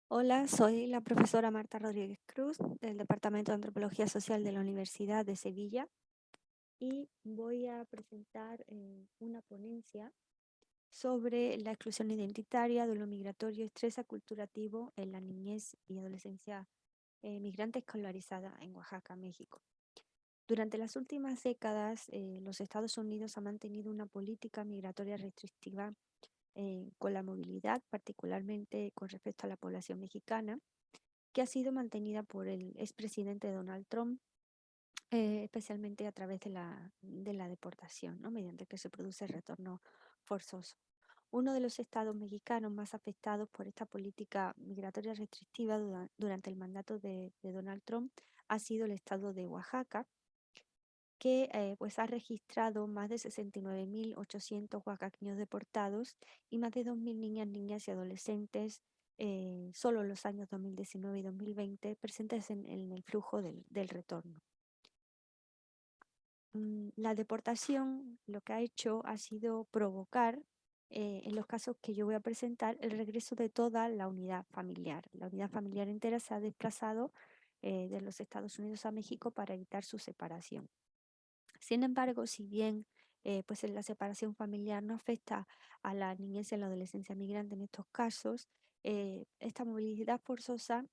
Hola, soy la profesora Marta Rodríguez Cruz del Departamento de Antropología Social de la Universidad de Sevilla y voy a presentar una ponencia sobre la exclusión identitaria, duelo migratorio y estrés aculturativo en la niñez y adolescencia migrante escolarizada en Oaxaca, México. Durante las últimas décadas, los Estados Unidos han mantenido una política migratoria restrictiva con la movilidad, particularmente con respecto a la población mexicana que ha sido mantenida por el expresidente Donald Trump, especialmente a través de la deportación, ¿no? Mediante que se produce el retorno forzoso. Uno de los estados mexicanos más afectados por esta política migratoria restrictiva durante el mandato de Donald Trump ha sido el estado de Oaxaca, que pues ha registrado más de 69.800 oaxaqueños deportados y más de 2.000 niñas, niñas y adolescentes solo en los años 2019 y 2020 presentes en el flujo del retorno. La deportación lo que ha hecho ha sido provocar, en los casos que yo voy a presentar, el regreso de toda la unidad familiar. La unidad familiar entera se ha desplazado de los Estados Unidos a México para evitar su separación. Sin embargo, si bien pues la separación familiar no afecta a la niñez y a la adolescencia migrante en estos casos, esta movilidad forzosa,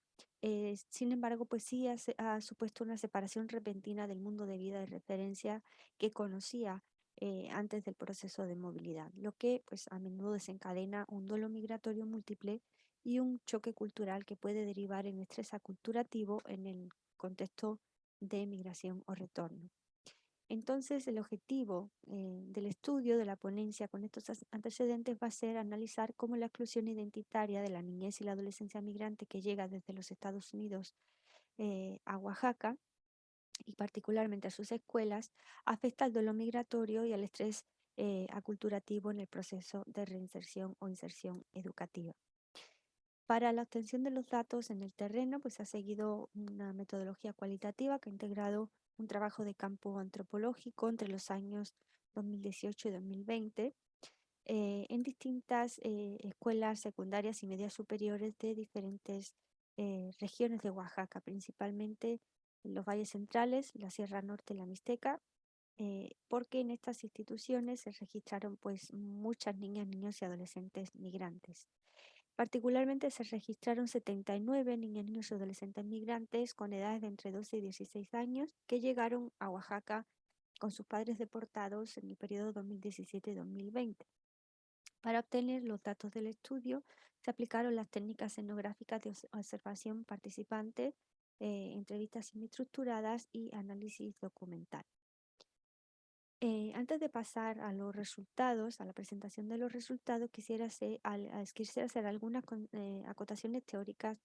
sin embargo, pues sí ha supuesto una separación repentina del mundo de vida de referencia que conocía antes del proceso de movilidad, lo que pues a menudo desencadena un duelo migratorio múltiple y un choque cultural que puede derivar en estrés aculturativo en el contexto de migración o retorno. Entonces, el objetivo del estudio de la ponencia con estos antecedentes va a ser analizar cómo la exclusión identitaria de la niñez y la adolescencia migrante que llega desde los Estados Unidos a Oaxaca y particularmente a sus escuelas afecta al duelo migratorio y al estrés aculturativo en el proceso de reinserción o inserción educativa. Para la obtención de los datos en el terreno, pues se ha seguido una metodología cualitativa que ha integrado un trabajo de campo antropológico entre los años 2018 y 2020 en distintas escuelas secundarias y medias superiores de diferentes regiones de Oaxaca, principalmente en los valles centrales, la Sierra Norte y la Mixteca, porque en estas instituciones se registraron pues muchas niñas, niños y adolescentes migrantes. Particularmente se registraron 79 niñas, niños y adolescentes migrantes con edades de entre 12 y 16 años que llegaron a Oaxaca con sus padres deportados en el periodo 2017-2020. Para obtener los datos del estudio se aplicaron las técnicas etnográficas de observación participante, entrevistas semiestructuradas y análisis documental. Antes de pasar a los resultados, a la presentación de los resultados, quisiera hacer algunas acotaciones teóricas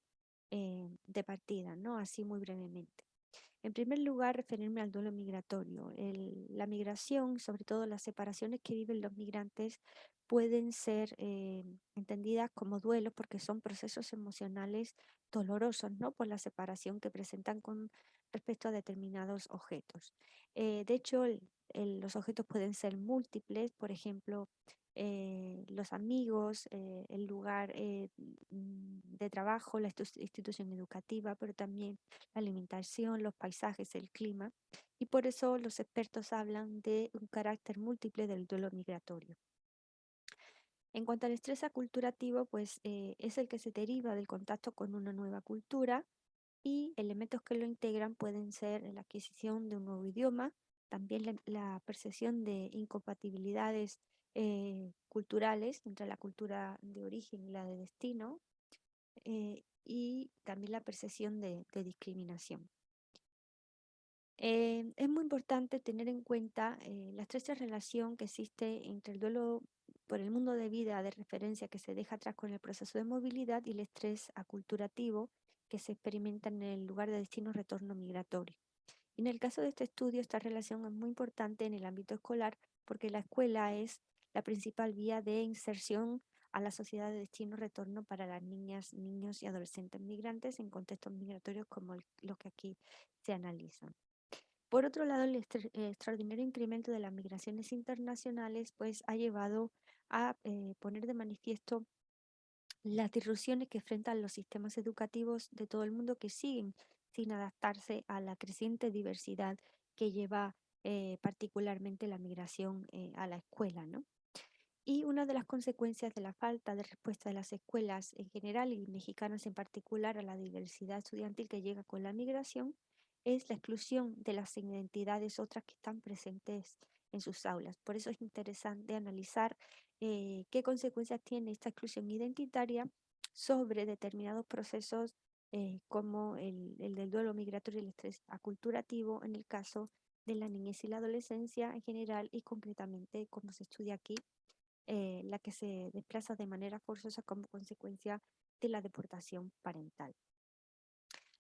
de partida, ¿no? Así muy brevemente. En primer lugar, referirme al duelo migratorio. La migración, sobre todo las separaciones que viven los migrantes, pueden ser entendidas como duelos porque son procesos emocionales dolorosos, ¿no? Por la separación que presentan con respecto a determinados objetos. De hecho, los objetos pueden ser múltiples, por ejemplo, los amigos, el lugar de trabajo, la institución educativa, pero también la alimentación, los paisajes, el clima, y por eso los expertos hablan de un carácter múltiple del duelo migratorio. En cuanto al estrés aculturativo, pues es el que se deriva del contacto con una nueva cultura y elementos que lo integran pueden ser la adquisición de un nuevo idioma, también la percepción de incompatibilidades culturales entre la cultura de origen y la de destino, y también la percepción de discriminación. Es muy importante tener en cuenta la estrecha relación que existe entre el duelo por el mundo de vida de referencia que se deja atrás con el proceso de movilidad y el estrés aculturativo que se experimenta en el lugar de destino retorno migratorio. En el caso de este estudio, esta relación es muy importante en el ámbito escolar porque la escuela es la principal vía de inserción a la sociedad de destino retorno para las niñas, niños y adolescentes migrantes en contextos migratorios como los que aquí se analizan. Por otro lado, el extraordinario incremento de las migraciones internacionales pues, ha llevado a poner de manifiesto las disrupciones que enfrentan los sistemas educativos de todo el mundo que siguen sin adaptarse a la creciente diversidad que lleva particularmente la migración a la escuela, ¿no? Y una de las consecuencias de la falta de respuesta de las escuelas en general y mexicanas en particular a la diversidad estudiantil que llega con la migración es la exclusión de las identidades otras que están presentes en sus aulas. Por eso es interesante analizar qué consecuencias tiene esta exclusión identitaria sobre determinados procesos como el del duelo migratorio y el estrés aculturativo en el caso de la niñez y la adolescencia en general y concretamente como se estudia aquí la que se desplaza de manera forzosa como consecuencia de la deportación parental.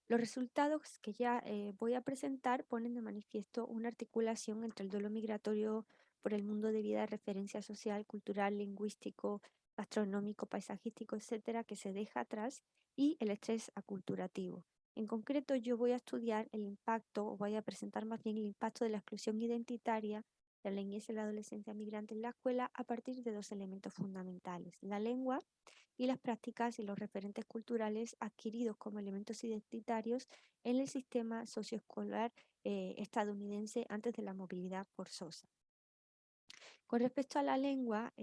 Los resultados que ya voy a presentar ponen de manifiesto una articulación entre el duelo migratorio por el mundo de vida de referencia social, cultural, lingüístico, gastronómico, paisajístico, etcétera, que se deja atrás y el estrés aculturativo. En concreto, yo voy a estudiar el impacto, o voy a presentar más bien el impacto de la exclusión identitaria de la niñez y la adolescencia migrante en la escuela a partir de dos elementos fundamentales: la lengua y las prácticas y los referentes culturales adquiridos como elementos identitarios en el sistema socioescolar estadounidense antes de la movilidad forzosa. Con respecto a la lengua,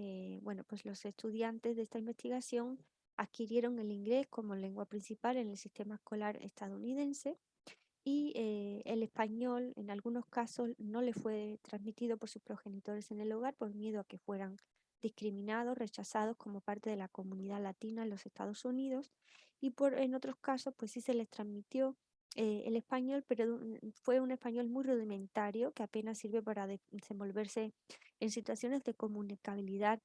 bueno, pues los estudiantes de esta investigación adquirieron el inglés como lengua principal en el sistema escolar estadounidense y el español en algunos casos no le fue transmitido por sus progenitores en el hogar por miedo a que fueran discriminados, rechazados como parte de la comunidad latina en los Estados Unidos y en otros casos pues sí se les transmitió el español, pero fue un español muy rudimentario que apenas sirve para desenvolverse en situaciones de comunicabilidad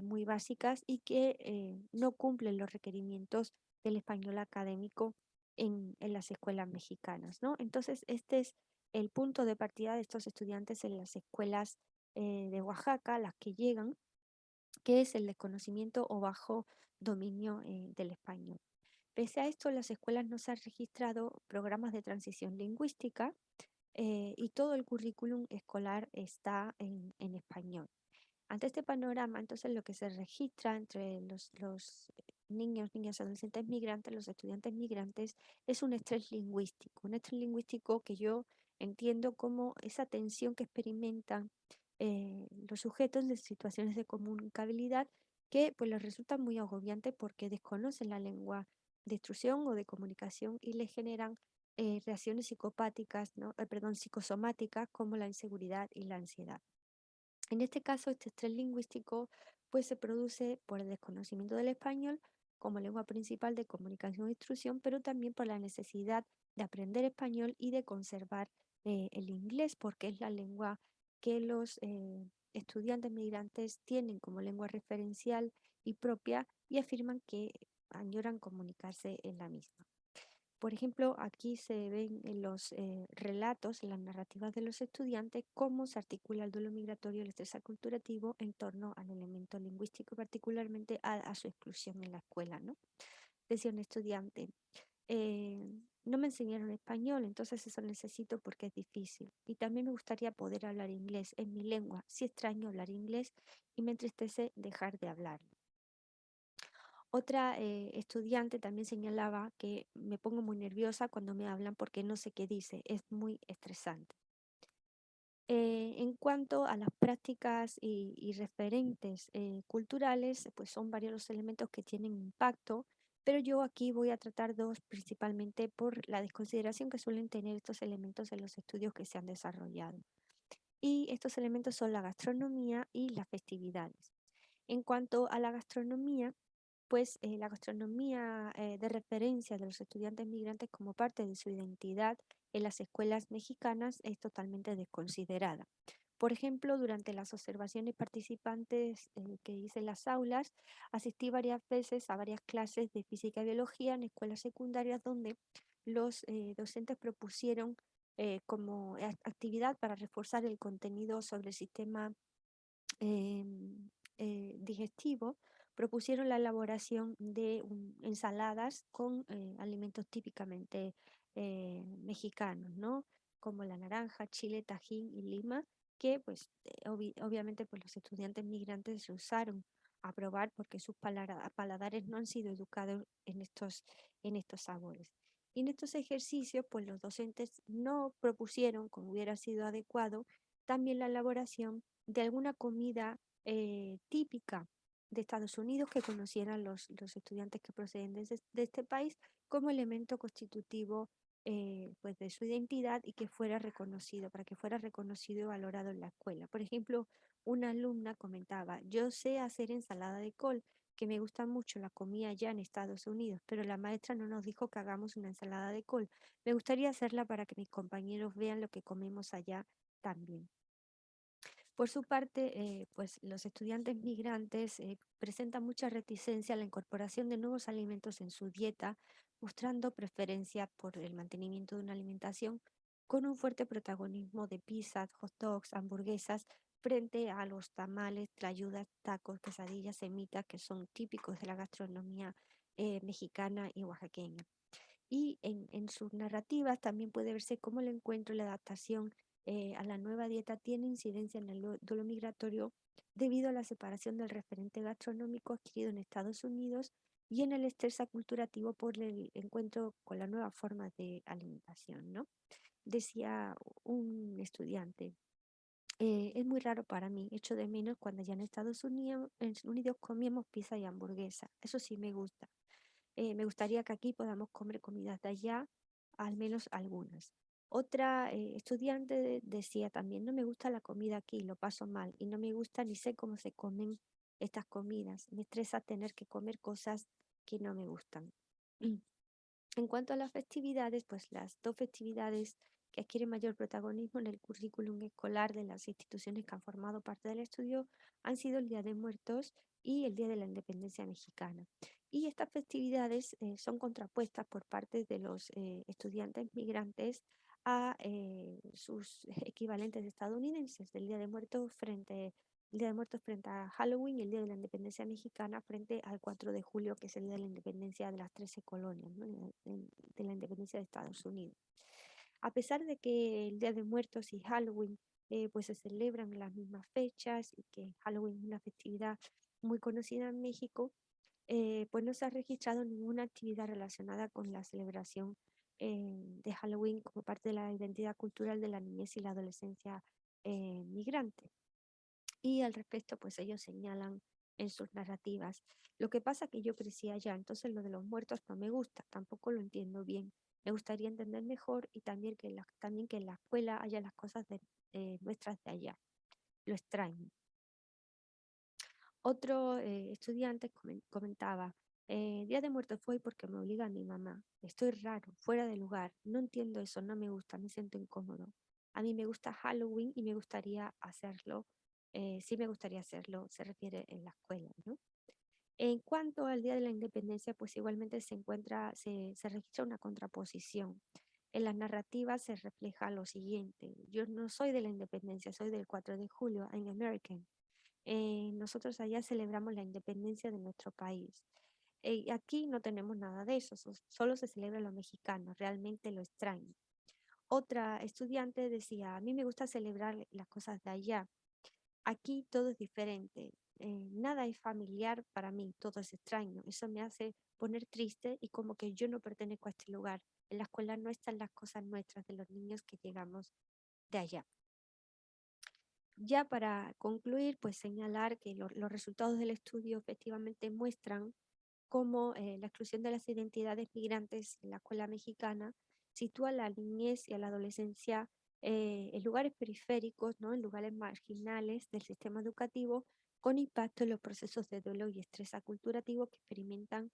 muy básicas y que no cumplen los requerimientos del español académico en las escuelas mexicanas, ¿no? Entonces, este es el punto de partida de estos estudiantes en las escuelas de Oaxaca, las que llegan, que es el desconocimiento o bajo dominio del español. Pese a esto, en las escuelas no se han registrado programas de transición lingüística y todo el currículum escolar está en español. Ante este panorama, entonces lo que se registra entre los niños, niñas, adolescentes migrantes, los estudiantes migrantes, es un estrés lingüístico que yo entiendo como esa tensión que experimentan los sujetos de situaciones de comunicabilidad que pues les resulta muy agobiante porque desconocen la lengua de instrucción o de comunicación y les generan reacciones psicopáticas, ¿no? Perdón, psicosomáticas como la inseguridad y la ansiedad. En este caso, este estrés lingüístico pues se produce por el desconocimiento del español como lengua principal de comunicación e instrucción, pero también por la necesidad de aprender español y de conservar el inglés, porque es la lengua que los estudiantes migrantes tienen como lengua referencial y propia y afirman que añoran comunicarse en la misma. Por ejemplo, aquí se ven en los relatos, en las narrativas de los estudiantes, cómo se articula el duelo migratorio y el estrés aculturativo en torno al elemento lingüístico, particularmente a su exclusión en la escuela, ¿no? Decía un estudiante, no me enseñaron español, entonces eso necesito porque es difícil. Y también me gustaría poder hablar inglés en mi lengua. Sí extraño hablar inglés y me entristece dejar de hablarlo. Otra estudiante también señalaba que me pongo muy nerviosa cuando me hablan porque no sé qué dice, es muy estresante. En cuanto a las prácticas y referentes culturales, pues son varios los elementos que tienen impacto, pero yo aquí voy a tratar dos principalmente por la desconsideración que suelen tener estos elementos en los estudios que se han desarrollado. Y estos elementos son la gastronomía y las festividades. En cuanto a la gastronomía, pues la gastronomía de referencia de los estudiantes migrantes como parte de su identidad en las escuelas mexicanas es totalmente desconsiderada. Por ejemplo, durante las observaciones participantes que hice en las aulas, asistí varias veces a varias clases de física y biología en escuelas secundarias donde los docentes propusieron como actividad para reforzar el contenido sobre el sistema em, digestivo, propusieron la elaboración de ensaladas con alimentos típicamente mexicanos, ¿no? Como la naranja, chile, tajín y lima, que pues obviamente pues, los estudiantes migrantes se usaron a probar porque sus paladares no han sido educados en estos sabores. Y en estos ejercicios, pues los docentes no propusieron, como hubiera sido adecuado, también la elaboración de alguna comida típica de Estados Unidos que conocieran los estudiantes que proceden de este país como elemento constitutivo pues de su identidad y que fuera reconocido, para que fuera reconocido y valorado en la escuela. Por ejemplo, una alumna comentaba, yo sé hacer ensalada de col, que me gusta mucho, la comida allá en Estados Unidos, pero la maestra no nos dijo que hagamos una ensalada de col. Me gustaría hacerla para que mis compañeros vean lo que comemos allá también. Por su parte, pues los estudiantes migrantes presentan mucha reticencia a la incorporación de nuevos alimentos en su dieta, mostrando preferencia por el mantenimiento de una alimentación con un fuerte protagonismo de pizzas, hot dogs, hamburguesas, frente a los tamales, tlayudas, tacos, quesadillas, semitas, que son típicos de la gastronomía mexicana y oaxaqueña. Y en sus narrativas también puede verse cómo el encuentro y la adaptación a la nueva dieta tiene incidencia en el duelo migratorio debido a la separación del referente gastronómico adquirido en Estados Unidos y en el estrés aculturativo por el encuentro con la nueva forma de alimentación, ¿no? Decía un estudiante, es muy raro para mí, echo de menos cuando ya en Estados Unidos comíamos pizza y hamburguesa, eso sí me gusta. Me gustaría que aquí podamos comer comidas de allá, al menos algunas. Otra estudiante decía también, no me gusta la comida aquí, lo paso mal y no me gusta ni sé cómo se comen estas comidas. Me estresa tener que comer cosas que no me gustan. En cuanto a las festividades, pues las dos festividades que adquieren mayor protagonismo en el currículum escolar de las instituciones que han formado parte del estudio han sido el Día de Muertos y el Día de la Independencia Mexicana. Y estas festividades son contrapuestas por parte de los estudiantes migrantes a sus equivalentes estadounidenses, del Día de Muertos frente a Halloween y el Día de la Independencia Mexicana frente al 4 de julio, que es el Día de la Independencia de las 13 colonias, ¿no? De la independencia de Estados Unidos. A pesar de que el Día de Muertos y Halloween pues se celebran en las mismas fechas y que Halloween es una festividad muy conocida en México, pues no se ha registrado ninguna actividad relacionada con la celebración de Halloween como parte de la identidad cultural de la niñez y la adolescencia migrante. Y al respecto, pues ellos señalan en sus narrativas. Lo que pasa es que yo crecí allá, entonces lo de los muertos no me gusta, tampoco lo entiendo bien. Me gustaría entender mejor y también que en la escuela haya las cosas nuestras de allá. Lo extraño. Otro estudiante comentaba, Día de Muertos fue porque me obliga mi mamá. Estoy raro, fuera de lugar. No entiendo eso, no me gusta, me siento incómodo. A mí me gusta Halloween y me gustaría hacerlo. Sí me gustaría hacerlo, se refiere en la escuela, ¿no? En cuanto al Día de la Independencia, pues igualmente se registra una contraposición. En las narrativas se refleja lo siguiente. Yo no soy de la independencia, soy del 4 de julio, I'm American. Nosotros allá celebramos la independencia de nuestro país. Aquí no tenemos nada de eso, solo se celebra lo mexicano, realmente lo extraño. Otra estudiante decía, a mí me gusta celebrar las cosas de allá. Aquí todo es diferente, nada es familiar para mí, todo es extraño. Eso me hace poner triste y como que yo no pertenezco a este lugar. En la escuela no están las cosas nuestras de los niños que llegamos de allá. Ya para concluir, pues señalar que los resultados del estudio efectivamente muestran cómo la exclusión de las identidades migrantes en la escuela mexicana sitúa a la niñez y a la adolescencia en lugares periféricos, ¿no? En lugares marginales del sistema educativo, con impacto en los procesos de duelo y estrés aculturativo que experimentan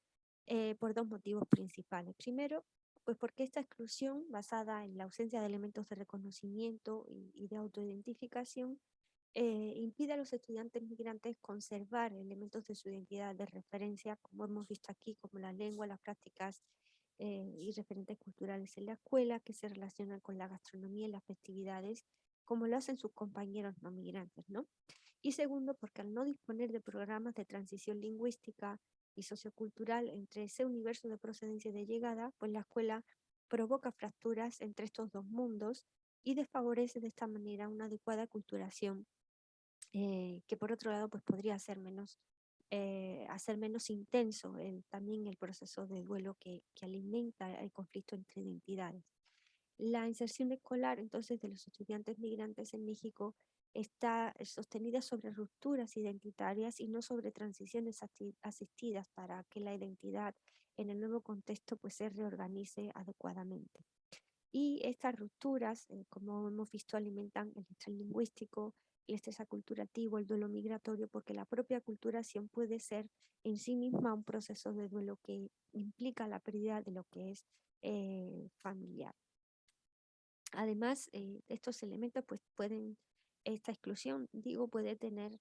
por dos motivos principales. Primero, pues porque esta exclusión, basada en la ausencia de elementos de reconocimiento y de autoidentificación, impide a los estudiantes migrantes conservar elementos de su identidad de referencia, como hemos visto aquí, como la lengua, las prácticas y referentes culturales en la escuela, que se relacionan con la gastronomía y las festividades, como lo hacen sus compañeros no migrantes, ¿no? Y segundo, porque al no disponer de programas de transición lingüística y sociocultural entre ese universo de procedencia y de llegada, pues la escuela provoca fracturas entre estos dos mundos y desfavorece de esta manera una adecuada culturación que por otro lado pues podría ser menos hacer menos intenso también el proceso de duelo que alimenta el conflicto entre identidades. La inserción escolar, entonces, de los estudiantes migrantes en México está sostenida sobre rupturas identitarias y no sobre transiciones asistidas para que la identidad en el nuevo contexto pues se reorganice adecuadamente. Y estas rupturas, como hemos visto, alimentan el estrés lingüístico, el estrés aculturativo, el duelo migratorio, porque la propia aculturación puede ser en sí misma un proceso de duelo que implica la pérdida de lo que es familiar. Además, estos elementos pues esta exclusión, digo, puede tener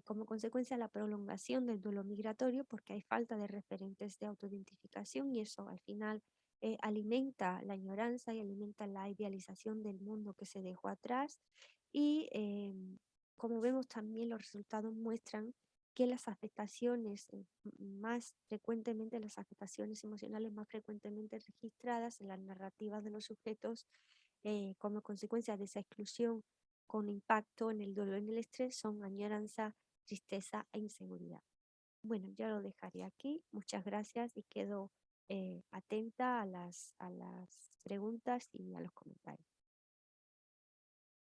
como consecuencia la prolongación del duelo migratorio porque hay falta de referentes de autoidentificación y eso al final alimenta la añoranza y alimenta la idealización del mundo que se dejó atrás y como vemos también los resultados muestran que las afectaciones más frecuentemente, las afectaciones emocionales más frecuentemente registradas en las narrativas de los sujetos como consecuencia de esa exclusión con impacto en el dolor y en el estrés son añoranza, tristeza e inseguridad. Bueno, ya lo dejaré aquí. Muchas gracias y quedo atenta a las preguntas y a los comentarios.